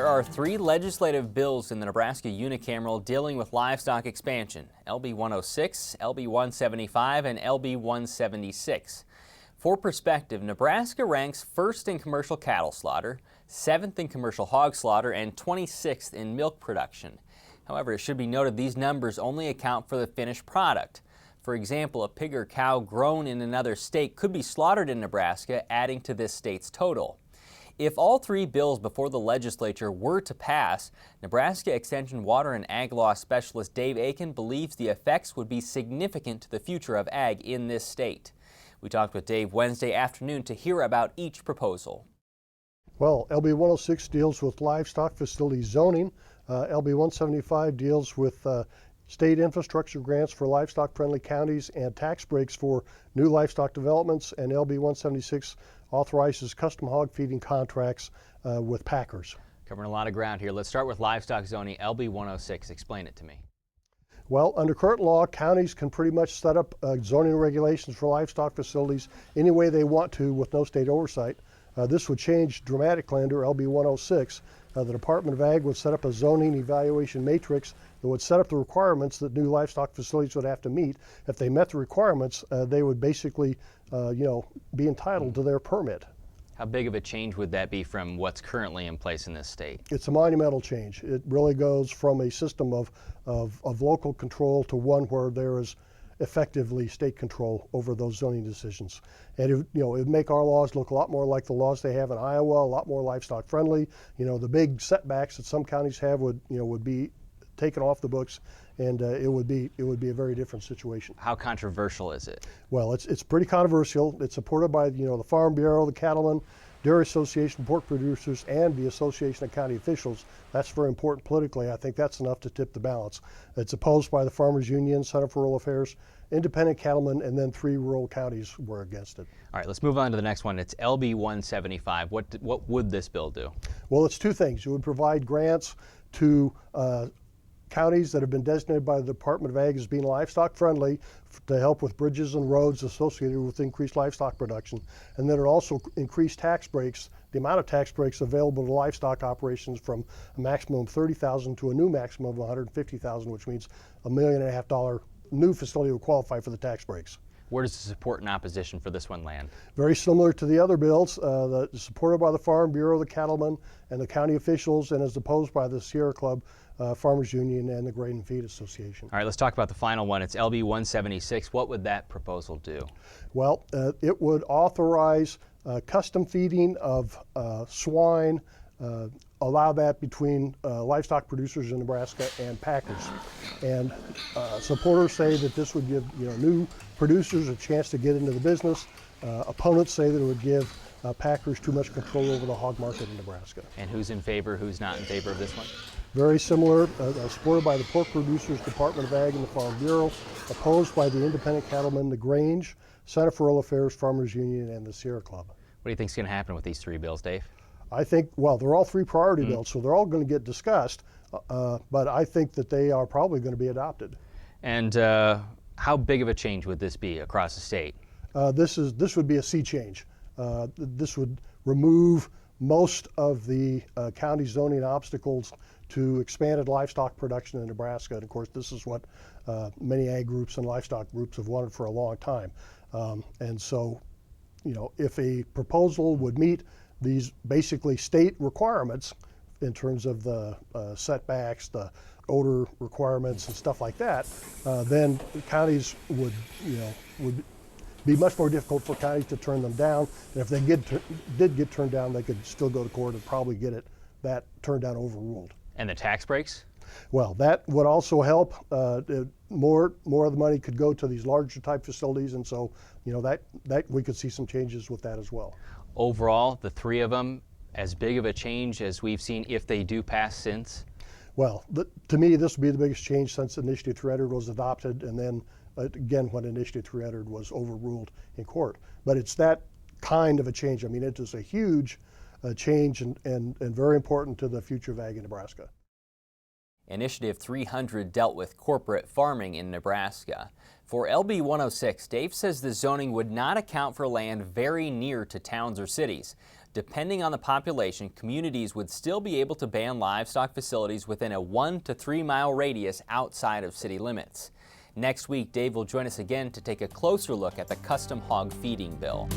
There are three legislative bills in the Nebraska Unicameral dealing with livestock expansion: LB 106, LB 175, and LB 176. For perspective, Nebraska ranks first in commercial cattle slaughter, 7th in commercial hog slaughter, and 26th in milk production. However, it should be noted these numbers only account for the finished product. For example, a pig or cow grown in another state could be slaughtered in Nebraska, adding to this state's total. If all three bills before the legislature were to pass, Nebraska Extension Water and Ag Law Specialist Dave Aiken believes the effects would be significant to the future of ag in this state. We talked with Dave Wednesday afternoon to hear about each proposal. Well, LB 106 deals with livestock facility zoning. LB 175 deals with state infrastructure grants for livestock-friendly counties and tax breaks for new livestock developments, and LB 176 authorizes custom hog feeding contracts with packers. Covering a lot of ground here. Let's start with livestock zoning, LB 106. Explain it to me. Well, under current law, counties can pretty much set up zoning regulations for livestock facilities any way they want to with no state oversight. This would change dramatically under LB 106. The Department of Ag would set up a zoning evaluation matrix that would set up the requirements that new livestock facilities would have to meet. If they met the requirements, they would basically, be entitled to their permit. How big of a change would that be from what's currently in place in this state? It's a monumental change. It really goes from a system of local control to one where there is effectively state control over those zoning decisions. And it would make our laws look a lot more like the laws they have in Iowa, a lot more livestock friendly. The big setbacks that some counties have would be taken off the books, and it would be a very different situation. How controversial is it? Well, it's pretty controversial. It's supported by the Farm Bureau, the Cattlemen, Dairy Association, pork producers, and the Association of County Officials. That's very important politically. I think that's enough to tip the balance. It's opposed by the Farmers Union, Center for Rural Affairs, Independent Cattlemen, and then 3 rural counties were against it. All right, let's move on to the next one. It's LB 175. What would this bill do? Well, it's 2 things. It would provide grants to counties that have been designated by the Department of Ag as being livestock friendly to help with bridges and roads associated with increased livestock production. And then it also increased tax breaks, the amount of tax breaks available to livestock operations from a maximum of $30,000 to a new maximum of $150,000, which means $1.5 million new facility would qualify for the tax breaks. Where does the support and opposition for this one land? Very similar to the other bills, supported by the Farm Bureau, the Cattlemen, and the county officials, and is opposed by the Sierra Club, Farmers Union, and the Grain and Feed Association. All right, let's talk about the final one. It's LB 176. What would that proposal do? Well, it would authorize custom feeding of swine, allow that between livestock producers in Nebraska and packers. And supporters say that this would give new producers a chance to get into the business. Opponents say that it would give packers too much control over the hog market in Nebraska. And who's in favor, who's not in favor of this one? Very similar, supported by the Pork Producers, Department of Ag, and the Farm Bureau, opposed by the Independent Cattlemen, the Grange, Center for Rural Affairs, Farmers Union, and the Sierra Club. What do you think is going to happen with these 3 bills, Dave? I think, well, they're all 3 priority bills, so they're all going to get discussed, but I think that they are probably going to be adopted. And how big of a change would this be across the state? This would be a sea change. This would remove most of the county zoning obstacles to expanded livestock production in Nebraska. And of course, this is what many ag groups and livestock groups have wanted for a long time. And so, if a proposal would meet these basically state requirements in terms of the setbacks, the odor requirements and stuff like that, then counties would be much more difficult for counties to turn them down. And if they did get turned down, they could still go to court and probably get that turned down overruled. And the tax breaks? Well, that would also help. More of the money could go to these larger type facilities, and so that we could see some changes with that as well. Overall, the 3 of them, as big of a change as we've seen if they do pass since? Well, to me, this would be the biggest change since Initiative 300 was adopted, and then again when Initiative 300 was overruled in court. But it's that kind of a change. I mean, it is a huge change and very important to the future of ag in Nebraska. Initiative 300 dealt with corporate farming in Nebraska. For LB 106, Dave says the zoning would not account for land very near to towns or cities. Depending on the population, communities would still be able to ban livestock facilities within a 1 to 3 mile radius outside of city limits. Next week, Dave will join us again to take a closer look at the custom hog feeding bill.